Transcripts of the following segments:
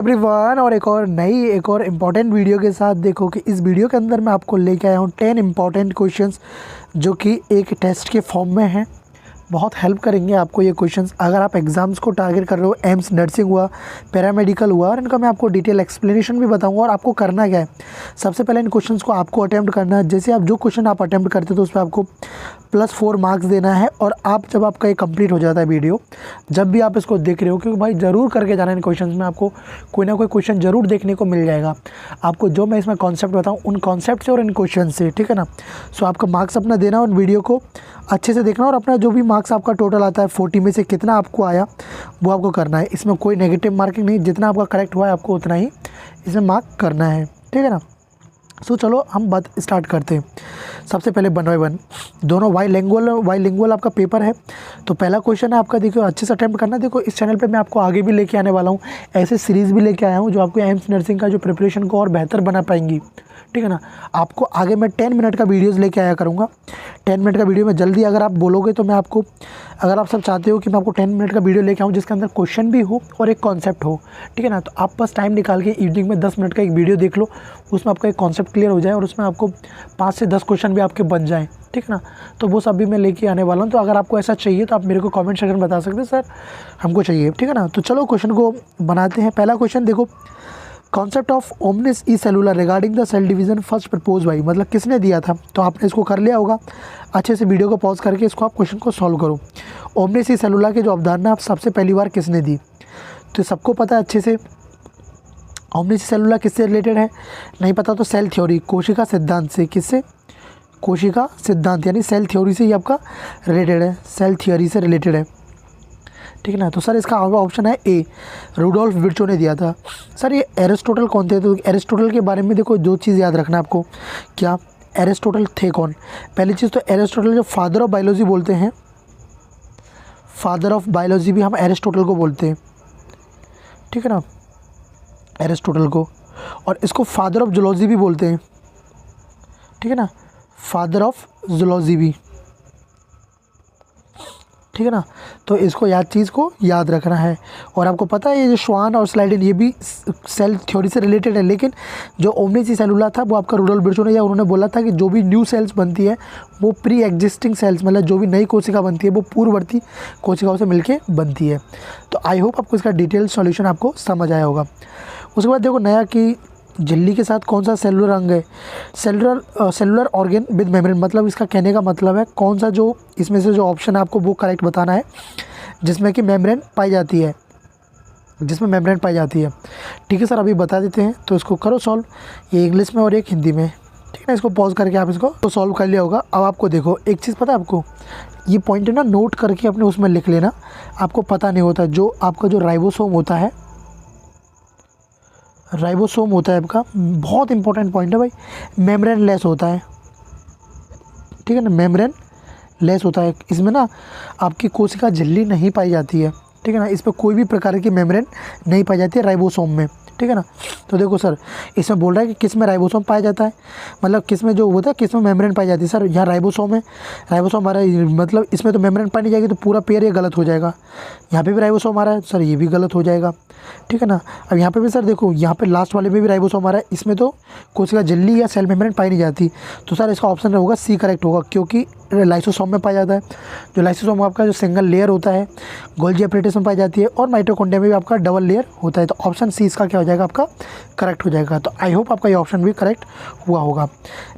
Everyone, और एक और इम्पॉर्टेंट वीडियो के साथ देखो कि इस वीडियो के अंदर मैं आपको लेके आया हूँ 10 इम्पॉर्टेंट क्वेश्चंस जो कि एक टेस्ट के फॉर्म में हैं। बहुत हेल्प करेंगे आपको ये क्वेश्चंस अगर आप एग्ज़ाम्स को टारगेट कर रहे हो। एम्स, नर्सिंग हुआ, पैरामेडिकल हुआ, और इनका मैं आपको डिटेल एक्सप्लेनेशन भी बताऊंगा। और आपको करना क्या है, सबसे पहले इन क्वेश्चंस को आपको अटैम्प्ट करना है। जैसे आप जो क्वेश्चन आप अटैम्प्ट करते हो तो उस पर आपको +4 मार्क्स देना है। और आप जब आपका ये कंप्लीट हो जाता है वीडियो, जब भी आप इसको देख रहे हो, क्योंकि भाई ज़रूर करके जाना इन क्वेश्चंस में, आपको कोई ना कोई क्वेश्चन ज़रूर देखने को मिल जाएगा। आपको जो मैं इसमें कॉन्सेप्ट बताऊँ उन कॉन्सेप्ट से और इन क्वेश्चन से, ठीक है ना। सो आपका मार्क्स अपना देना, उन वीडियो को अच्छे से देखना, और अपना जो भी मार्क्स आपका टोटल आता है 40 में से कितना आपको आया वो आपको करना है। इसमें कोई नेगेटिव मार्किंग नहीं, जितना आपका करेक्ट हुआ है आपको उतना ही इसमें मार्क करना है, ठीक है ना। सो चलो हम बात स्टार्ट करते हैं। सबसे पहले 1 बाय 1 दोनों बाईलिंगुअल आपका पेपर है। तो पहला क्वेश्चन है आपका, देखो अच्छे से अटैम्प्ट करना। देखो इस चैनल पे मैं आपको आगे भी लेके आने वाला हूँ, ऐसे सीरीज़ भी लेके आया हूँ जो आपको एम्स नर्सिंग का जो प्रिपरेशन को और बेहतर बना पाएंगी, ठीक है ना। आपको आगे मैं 10 मिनट का वीडियोस लेके आया करूँगा। 10 मिनट का वीडियो में जल्दी अगर आप बोलोगे तो मैं आपको, अगर आप सब चाहते हो कि मैं आपको 10 मिनट का वीडियो लेके आऊँ जिसके अंदर क्वेश्चन भी हो और एक कॉन्सेप्ट हो, ठीक है ना, तो आप बस टाइम निकाल के इवनिंग में 10 मिनट का एक वीडियो देख लो, उसमें आपका एक कॉन्सेप्ट क्लियर हो जाए और उसमें आपको 5 से 10 क्वेश्चन भी आपके बन जाएँ, ठीक है ना। तो वो सब भी मैं लेके आने वाला हूँ। तो अगर आपको ऐसा चाहिए तो आप मेरे को कमेंट सेक्शन में बता सकते हैं, सर हमको चाहिए, ठीक है ना। तो चलो क्वेश्चन को बनाते हैं। पहला क्वेश्चन देखो, कॉन्सेप्ट ऑफ ओमनिस ई सेलुलर regarding the cell division first propose by, मतलब किसने दिया था। तो आपने इसको कर लिया होगा। अच्छे से वीडियो को पॉज करके इसको आप क्वेश्चन को सॉल्व करो। ओमनिस ई सेलुलर की जो अवधारणा आप सबसे पहली बार किसने दी, तो सबको पता है अच्छे से। ओमनिस ई सेलुलर किससे रिलेटेड है, नहीं पता तो सेल थ्योरी, कोशिका सिद्धांत से। किससे, कोशिका सिद्धांत यानी सेल थ्योरी से ही आपका रिलेटेड है, सेल थ्योरी से रिलेटेड है, ठीक है ना। तो सर इसका ऑप्शन है ए, रुडोल्फ विर्चो ने दिया था। सर ये एरिस्टोटल कौन थे, तो एरिस्टोटल के बारे में देखो दो चीज़ याद रखना आपको। क्या एरिस्टोटल थे कौन, पहली चीज़ तो एरिस्टोटल जो फादर ऑफ बायोलॉजी बोलते हैं, फादर ऑफ बायोलॉजी भी हम एरिस्टोटल को बोलते हैं, ठीक है ना, एरिस्टोटल को। और इसको फादर ऑफ जूलॉजी भी बोलते हैं, ठीक है ना, फादर ऑफ जूलॉजी भी, ठीक है ना। तो इसको चीज़ को याद रखना है। और आपको पता है ये जो श्वान और स्लाइडिन ये भी सेल थ्योरी से रिलेटेड है, लेकिन जो ओमनिस ई सेलुलर था वो आपका रुडोल्फ विर्चो ने, या उन्होंने बोला था कि जो भी न्यू सेल्स बनती है वो प्री एग्जिस्टिंग सेल्स, मतलब जो भी नई कोशिका बनती है वो पूर्ववर्ती कोशिकाओं से मिलके बनती है। तो आई होप आपको इसका डिटेल सॉल्यूशन आपको समझ आया होगा। उसके बाद देखो नया कि झिल्ली के साथ कौन सा सेलुलर अंग है, सेलुलर ऑर्गन विद मेम्ब्रेन, मतलब इसका कहने का मतलब है कौन सा जो इसमें से जो ऑप्शन है आपको वो करेक्ट बताना है जिसमें कि मेम्ब्रेन पाई जाती है, जिसमें मेम्ब्रेन पाई जाती है, ठीक है सर। अभी बता देते हैं, तो इसको करो सॉल्व, ये इंग्लिश में और एक हिंदी में, ठीक है ना। इसको पॉज करके आप इसको तो सॉल्व कर लिया होगा। अब आपको देखो एक चीज़ पता है आपको, ये पॉइंट है ना नोट करके अपने उसमें लिख लेना। आपको पता नहीं होता जो आपका जो राइबोसोम होता है, राइबोसोम होता है आपका, बहुत इंपॉर्टेंट पॉइंट है भाई, मेम्ब्रेन लेस होता है, ठीक है ना, मेम्ब्रेन लेस होता है। इसमें ना आपकी कोशिका झिल्ली नहीं पाई जाती है, ठीक है ना, इस पर कोई भी प्रकार की मेम्ब्रेन नहीं पाई जाती है राइबोसोम में, ठीक है ना। तो देखो सर इसमें बोल रहा है कि किस में राइबोसोम पाया जाता है, मतलब किस में जो होता है किस में मेम्ब्रेन पाई जाती है। सर यहाँ राइबोसोम है, राइबोसोम आ रहा है, मतलब इसमें तो मेम्ब्रेन पाई नहीं जाएगी तो पूरा पेयर ये गलत हो जाएगा। यहाँ पे भी राइबोसोम आ रहा है सर, ये भी गलत हो जाएगा, ठीक है ना। अब यहाँ पे भी सर देखो, यहाँ पे लास्ट वाले में भी राइबोसोम आ रहा है, इसमें तो कोशिका झिल्ली या सेल मेम्ब्रेन पाई नहीं जाती। तो सर इसका ऑप्शन होगा सी करेक्ट होगा, क्योंकि लाइसोसोम में पाया जाता है। जो लाइसोसोम आपका जो सिंगल लेयर होता है, गोल्जी एपरेटस में पाई जाती है, और माइटोकॉन्ड्रिया में भी आपका डबल लेयर होता है। तो ऑप्शन सी इसका क्या हो जाएगा, आपका करेक्ट हो जाएगा। तो आई होप आपका ये ऑप्शन भी करेक्ट हुआ होगा।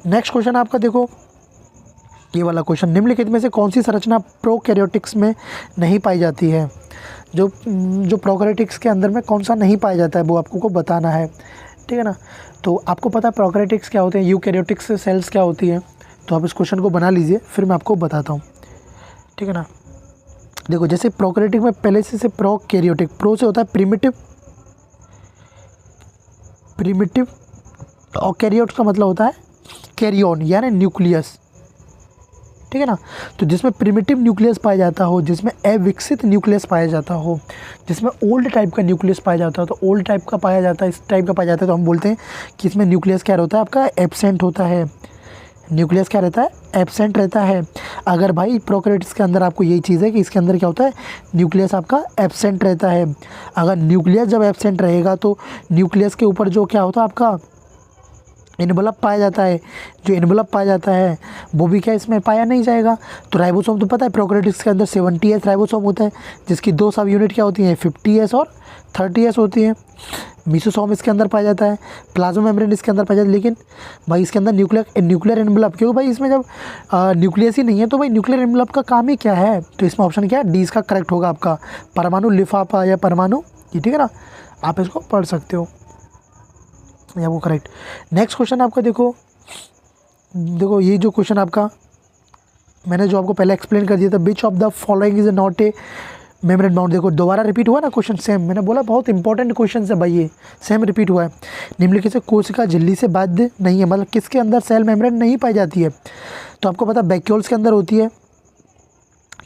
नेक्स्ट क्वेश्चन आपका देखो, ये वाला क्वेश्चन, निम्नलिखित में से कौन सी संरचना प्रोकैरियोटिक्स में नहीं पाई जाती है। जो प्रोकैरियोटिक्स के अंदर में कौन सा नहीं पाया जाता है वो आपको को बताना है, ठीक है ना। तो आपको पता है प्रोकैरियोटिक्स क्या होते हैं, यूकैरियोटिक्स सेल्स क्या होती है। तो आप इस क्वेश्चन को बना लीजिए, फिर मैं आपको बताता हूँ, ठीक है ना। देखो जैसे प्रोकैरियोटिक में पहले से प्रोकैरियोटिक, प्रो से होता है प्रिमिटिव और कैरियोट्स का मतलब होता है कैरियन यानी न्यूक्लियस, ठीक है ना। तो जिसमें प्रिमिटिव न्यूक्लियस पाया जाता हो, जिसमें अविकसित न्यूक्लियस पाया जाता हो, जिसमें ओल्ड टाइप का न्यूक्लियस पाया जाता हो, तो ओल्ड टाइप का पाया जाता है, इस टाइप का पाया जाता है, तो हम बोलते हैं कि इसमें न्यूक्लियस क्या होता है आपका एब्सेंट होता है, न्यूक्लियस क्या रहता है, एब्सेंट रहता है। अगर भाई प्रोकैरियोट्स के अंदर आपको यही चीज़ है कि इसके अंदर क्या होता है, न्यूक्लियस आपका एब्सेंट रहता है। अगर न्यूक्लियस जब एब्सेंट रहेगा तो न्यूक्लियस के ऊपर जो क्या होता है आपका एनवलप पाया जाता है। जो एनवलप पाया जाता है वो भी क्या इसमें पाया नहीं जाएगा। तो राइबोसोम तो पता है प्रोकैरियोट्स के अंदर 70S राइबोसोम होता है, जिसकी 2 सब यूनिट क्या होती हैं, 50S और 30S होती हैं। मीसोसोम इसके अंदर पाया जाता है, प्लाज्मा मेम्ब्रेन इसके अंदर पाया जाता है। लेकिन भाई इसके अंदर न्यूक्लियर एनवलप, क्योंकि भाई इसमें जब न्यूक्लियस ही नहीं है तो भाई न्यूक्लियर एनवलप का काम ही क्या है। तो इसमें ऑप्शन क्या है, डी इसका करेक्ट होगा आपका, परमाणु लिफाफा या परमाणु, ये ठीक है ना, आप इसको पढ़ सकते हो या वो करेक्ट। नेक्स्ट क्वेश्चन आपका देखो ये जो क्वेश्चन आपका मैंने जो आपको पहले एक्सप्लेन कर दिया था, which of the following is not a membrane bound. देखो दोबारा रिपीट हुआ ना क्वेश्चन, सेम मैंने बोला बहुत इंपॉर्टेंट क्वेश्चन है भाई, ये सेम रिपीट हुआ है। निम्नलिखित से कोशिका झिल्ली से बाध्य नहीं है, मतलब किसके अंदर सेल मेम्ब्रेन नहीं पाई जाती है। तो आपको पता वैक्यूल्स के अंदर होती है,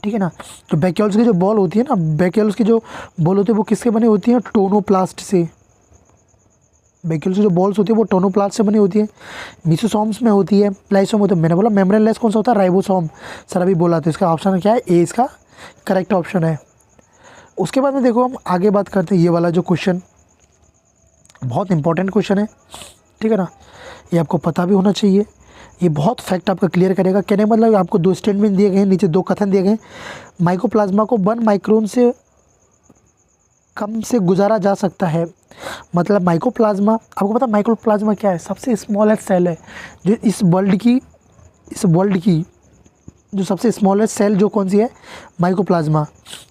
ठीक है ना। तो वैक्यूल्स की जो बॉल होती है ना, वैक्यूल्स की जो बॉल होती है वो किसके बनी होती है, टोनोप्लास्ट से। वैक्यूल्स की जो बॉल्स होती है वो टोनोप्लास्ट से बनी होती है। मीसोसोम्स में होती है, लाइसोम होता है। मैंने बोला मेम्ब्रेनलेस कौन सा होता है, राइबोसोम, सर अभी बोला। तो इसका ऑप्शन क्या है, ए इसका करेक्ट ऑप्शन है। उसके बाद में देखो हम आगे बात करते हैं, ये वाला जो क्वेश्चन बहुत इंपॉर्टेंट क्वेश्चन है, ठीक है ना, ये आपको पता भी होना चाहिए। ये बहुत फैक्ट आपका क्लियर करेगा। कहने मतलब आपको 2 स्टेटमेंट दिए गए हैं, नीचे 2 कथन दिए गए। माइकोप्लाज्मा को 1 माइक्रोन से कम से गुजारा जा सकता है। मतलब माइकोप्लाज्मा, आपको पता माइकोप्लाज्मा क्या है, सबसे स्मॉलेस्ट सेल है जो इस वर्ल्ड की जो सबसे स्मॉलेस्ट सेल जो कौन सी है, माइकोप्लाज्मा,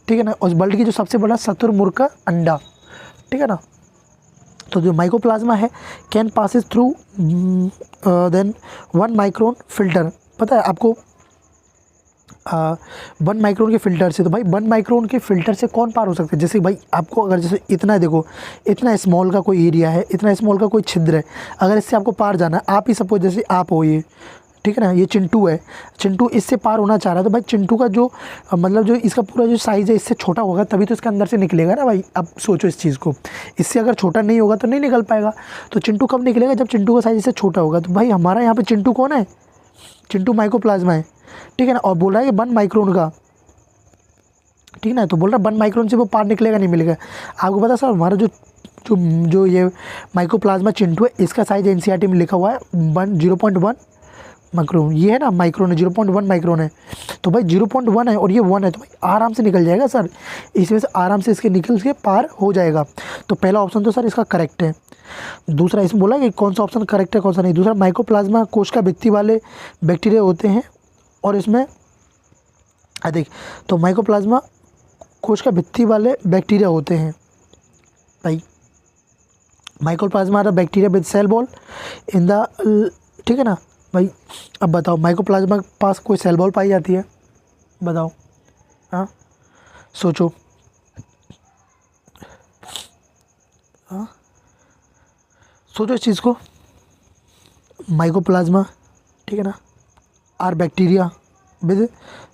ठीक है ना। उस वर्ल्ड की जो सबसे बड़ा शुतुरमुर्ग का अंडा, ठीक है ना। तो जो माइकोप्लाज्मा है can passes through then 1 micron filter, पता है आपको 1 माइक्रोन के फिल्टर से। तो भाई 1 माइक्रोन के फिल्टर से कौन पार हो सकता है। जैसे भाई आपको अगर जैसे इतना देखो, इतना स्मॉल का कोई एरिया है, इतना स्मॉल का कोई छिद्र है, अगर इससे आपको पार जाना है, आप ही सपोज जैसे आप हो ये, ठीक है ना, ये चिंटू है, चिंटू इससे पार होना चाह रहा है। तो भाई चिंटू का जो मतलब जो इसका पूरा जो साइज़ है इससे छोटा होगा तभी तो इसके अंदर से निकलेगा ना भाई। अब सोचो इस चीज़ को, इससे अगर छोटा नहीं होगा तो नहीं निकल पाएगा। तो चिंटू कब निकलेगा, जब चिंटू का साइज़ इससे छोटा होगा। तो भाई हमारा यहाँ पे चिंटू कौन है, चिंटू माइकोप्लाज्मा है, ठीक है ना। और बोल रहा है कि 1 माइक्रोन का, ठीक है ना, तो बोल रहा है 1 माइक्रोन से वो पार निकलेगा नहीं मिलेगा। आपको पता सर हमारा जो ये माइकोप्लाज्मा चिंटू है, इसका साइज एनसीईआरटी में लिखा हुआ है 0.1 माइक्रोन, ये है ना माइक्रोन है, 0.1 माइक्रोन है। तो भाई 0.1 है और ये 1 है, तो भाई आराम से निकल जाएगा सर, इस वजह से आराम से इसके निकल के पार हो जाएगा। तो पहला ऑप्शन तो सर इसका करेक्ट है। दूसरा इसमें बोला कि कौन सा ऑप्शन करेक्ट है कौन सा नहीं। दूसरा माइकोप्लाज्मा कोश का भित्ति वाले बैक्टीरिया होते हैं और इसमें देख, तो माइकोप्लाज्मा कोश का भित्ति वाले बैक्टीरिया होते हैं भाई। Mycoplasma are bacteria with cell wall in the, ठीक है ना भाई। अब बताओ माइकोप्लाज्मा के पास कोई सेल बॉल पाई जाती है, बताओ, हाँ सोचो, हाँ सोचो इस चीज़ को। माइकोप्लाज्मा, ठीक है ना, are bacteria with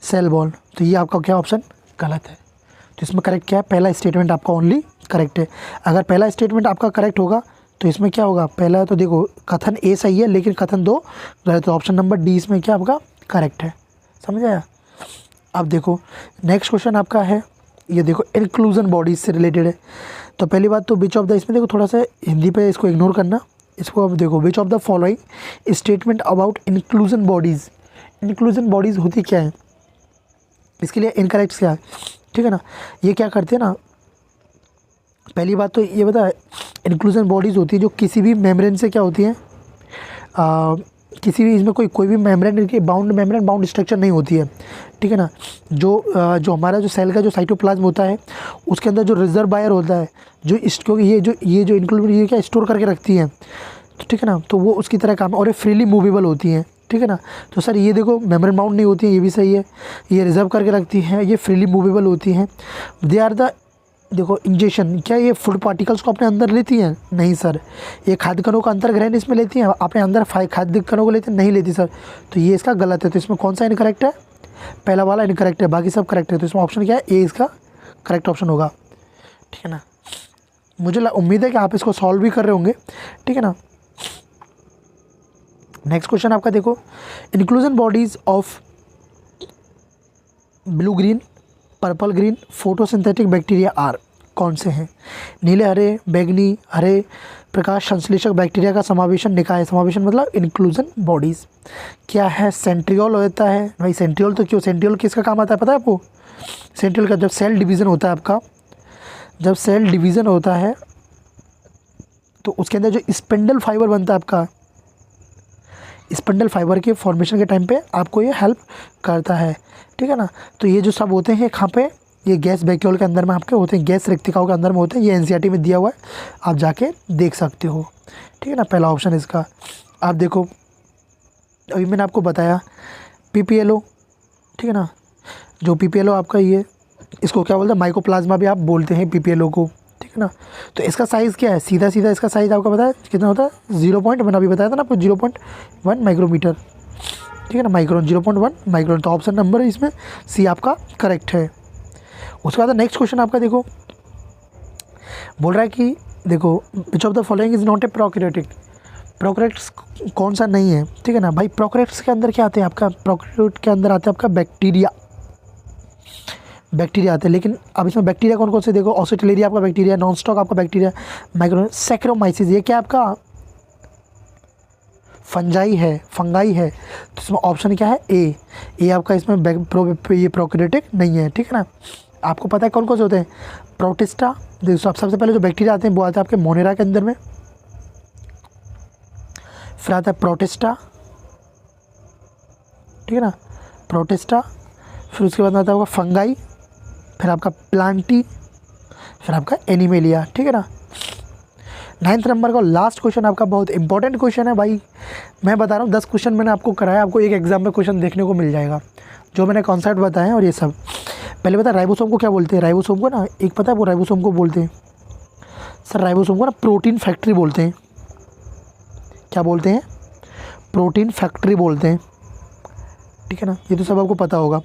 cell wall, तो ये आपका क्या ऑप्शन गलत है। तो इसमें करेक्ट क्या है, पहला स्टेटमेंट आपका ओनली करेक्ट है। अगर पहला स्टेटमेंट आपका करेक्ट होगा तो इसमें क्या होगा, पहला तो देखो कथन ए सही है लेकिन कथन 2 गलत। तो ऑप्शन नंबर डी इसमें क्या आपका करेक्ट है, समझ आया। अब देखो नेक्स्ट क्वेश्चन आपका है, ये देखो इंक्लूजन बॉडीज से रिलेटेड है। तो पहली बात तो विच ऑफ द, इसमें देखो थोड़ा सा हिंदी पे इसको इग्नोर करना, इसको अब देखो which of the following statement about inclusion bodies. Inclusion bodies होती क्या है, इसके लिए इनकरेक्ट क्या है, ठीक है ना। ये क्या करते हैं ना, पहली बात तो ये बता, इंक्लूजन बॉडीज़ होती है जो किसी भी मेम्ब्रेन से क्या होती हैं, किसी भी इसमें कोई भी मेम्ब्रेन की मेम्ब्रेन बाउंड स्ट्रक्चर नहीं होती है, ठीक है ना। जो हमारा जो सेल का जो साइटोप्लाज्म होता है उसके अंदर जो रिजर्वायर होता है, जो क्योंकि ये जो इंक्लूड ये क्या स्टोर करके रखती है, तो ठीक है ना, तो वो उसकी तरह काम, और ये फ्रीली मूवेबल होती हैं, ठीक है ना। तो सर ये देखो मेम्ब्रेन बाउंड नहीं होती है, ये भी सही है। ये रिजर्व करके रखती हैं, ये फ्रीली मूवेबल होती हैं। दे आर द, देखो इंजेक्शन, क्या ये फूड पार्टिकल्स को अपने अंदर लेती हैं, नहीं सर। ये खाद्य कणों का अंतर्ग्रहण इसमें लेती हैं, अपने अंदर खाद्य कणों को लेती हैं, नहीं लेती सर। तो ये इसका गलत है। तो इसमें कौन सा इनकरेक्ट है, पहला वाला इनकरेक्ट है, बाकी सब करेक्ट है। तो इसमें ऑप्शन क्या है, ए इसका करेक्ट ऑप्शन होगा, ठीक है ना। मुझे उम्मीद है कि आप इसको सॉल्व भी कर रहे होंगे, ठीक है ना। नेक्स्ट क्वेश्चन आपका देखो, inclusion bodies of blue green, purple green photosynthetic bacteria are, कौन से हैं? नीले, हरे, बैंगनी, हरे प्रकाश संश्लेषक बैक्टीरिया का समावेशन निकाय, समावेशन मतलब इंक्लूजन बॉडीज़ क्या है? सेंट्रियोल होता है भाई। सेंट्रियोल तो क्यों, सेंट्रियोल किसका काम आता है पता है आपको? सेंट्रियोल का जब सेल डिवीज़न होता है आपका, जब सेल डिवीज़न होता है तो उसके अंदर जो स्पिंडल फाइबर बनता है आपका, स्पिंडल फाइबर के फॉर्मेशन के टाइम पे आपको ये हेल्प करता है, ठीक है ना। तो ये जो सब होते हैं कहाँ पे, ये गैस वैक्यूल के अंदर में आपके होते हैं, गैस रिक्तिकाओं के अंदर में होते हैं। ये एनसीईआरटी में दिया हुआ है, आप जाके देख सकते हो, ठीक है ना। पहला ऑप्शन इसका आप देखो, अभी मैंने आपको बताया पीपीएलओ, ठीक है ना। जो पीपीएलओ आपका ये, इसको क्या बोलते हैं, माइकोप्लाज्मा भी आप बोलते हैं पीपीएलओ को, ठीक है ना। तो इसका साइज़ क्या है, सीधा सीधा इसका साइज़ आपको पता है कितना होता है? 0. मैंने अभी बताया था ना आपको 0.1 माइक्रोमीटर, ठीक है ना, माइक्रोन 0.1 माइक्रोन। तो ऑप्शन नंबर इसमें सी आपका करेक्ट है। उसके बाद नेक्स्ट क्वेश्चन आपका देखो, बोल रहा है कि देखो which of the following is not a prokaryotic, prokaryotes कौन सा नहीं है, ठीक है ना भाई। प्रोकैरियोट्स के अंदर क्या आते हैं आपका, प्रोकैरियोट के अंदर आते हैं आपका बैक्टीरिया, बैक्टीरिया आते हैं। लेकिन अब इसमें बैक्टीरिया कौन कौन से देखो, ऑस्ट्रेलेरिया आपका बैक्टीरिया, नॉन स्टॉक आपका बैक्टीरिया, माइक्रो सैक्रोमाइसिस, ये क्या आपका फंजाई है, फंगाई है। तो इसमें ऑप्शन क्या है, ए आपका इसमें ये प्रोकैरियोटिक नहीं है, ठीक है ना। आपको पता है कौन कौन से होते हैं, प्रोटिस्टा, देखो सबसे पहले जो बैक्टीरिया आते हैं वो आते हैं आपके मोनेरा के अंदर में, फिर आता है प्रोटिस्टा, ठीक है ना, प्रोटिस्टा, फिर उसके बाद आता है आपका फंगाई, फिर आपका प्लांटी, फिर आपका एनिमेलिया, ठीक है ना। 9th नंबर का लास्ट क्वेश्चन आपका बहुत इंपॉर्टेंट क्वेश्चन है भाई, मैं बता रहा हूँ 10 क्वेश्चन मैंने आपको कराया, आपको एक एग्जाम में क्वेश्चन देखने को मिल जाएगा, जो मैंने कॉन्सेप्ट बताया और ये सब। पहले बता, राइबोसोम को क्या बोलते हैं? राइबोसोम को ना, एक पता है वो राइबोसोम को बोलते हैं सर, राइबोसोम को ना प्रोटीन फैक्ट्री बोलते हैं। क्या बोलते हैं? प्रोटीन फैक्ट्री बोलते हैं, ठीक है ना। ये तो सब आपको पता होगा।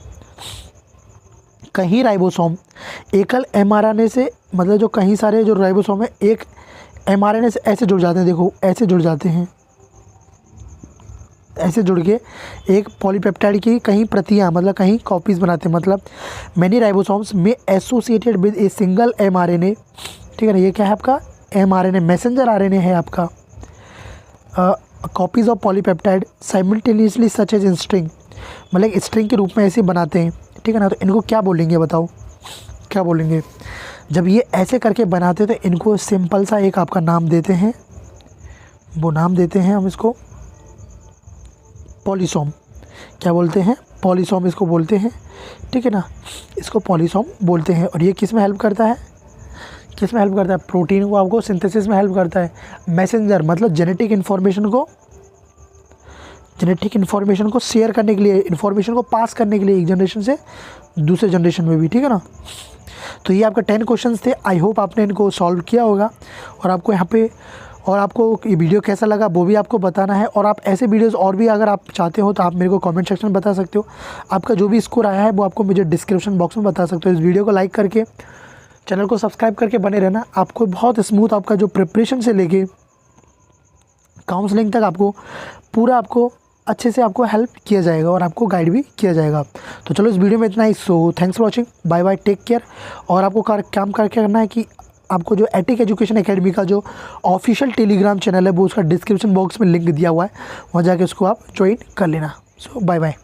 कहीं राइबोसोम एकल एमआरएनए से, मतलब जो कहीं सारे जो राइबोसोम है एक एमआरएनए से ऐसे जुड़ जाते हैं, देखो ऐसे जुड़ जाते हैं, ऐसे जुड़ के एक पॉलीपेप्टाइड की कहीं प्रतियां, मतलब कहीं कॉपीज़ बनाते हैं। मतलब मैनी राइबोसोम्स में associated with a single mRNA, ठीक है ना। ये क्या है आपका एमआरएनए, मैसेंजर आरएनए है आपका। Copies of polypeptide simultaneously such as string, मतलब स्ट्रिंग के रूप में ऐसे बनाते हैं, ठीक है ना। तो इनको क्या बोलेंगे बताओ, क्या बोलेंगे? जब ये ऐसे करके बनाते हैं तो इनको सिंपल सा एक आपका नाम देते हैं, वो नाम देते हैं हम इसको पॉलीसोम। क्या बोलते हैं? पॉलीसोम इसको बोलते हैं, ठीक है ना, इसको पॉलीसोम बोलते हैं। और ये किस में हेल्प करता है, किस में हेल्प करता है? प्रोटीन को आपको सिंथेसिस में हेल्प करता है। मैसेंजर मतलब जेनेटिक इन्फॉर्मेशन को शेयर करने के लिए, इन्फॉर्मेशन को पास करने के लिए एक जनरेशन से दूसरे जनरेशन में भी, ठीक है ना। तो ये आपका 10 क्वेश्चंस थे। आई होप आपने इनको सॉल्व किया होगा और आपको यहाँ पे, और आपको ये वीडियो कैसा लगा वो भी आपको बताना है। और आप ऐसे वीडियोस और भी अगर आप चाहते हो तो आप मेरे को कमेंट सेक्शन में बता सकते हो। आपका जो भी स्कोर आया है वो आपको मुझे डिस्क्रिप्शन बॉक्स में बता सकते हो। इस वीडियो को लाइक करके चैनल को सब्सक्राइब करके बने रहना। आपको बहुत स्मूथ आपका जो प्रिपरेशन से लेके काउंसलिंग तक आपको पूरा आपको अच्छे से आपको हेल्प किया जाएगा और आपको गाइड भी किया जाएगा। तो चलो इस वीडियो में इतना ही। So thanks for watching, bye bye, take care. और आपको काम करके करना है कि आपको जो एटिक एजुकेशन एकेडमी का जो ऑफिशियल टेलीग्राम चैनल है वो उसका डिस्क्रिप्शन बॉक्स में लिंक दिया हुआ है, वहाँ जाके उसको आप ज्वाइन कर लेना। सो बाय बाय।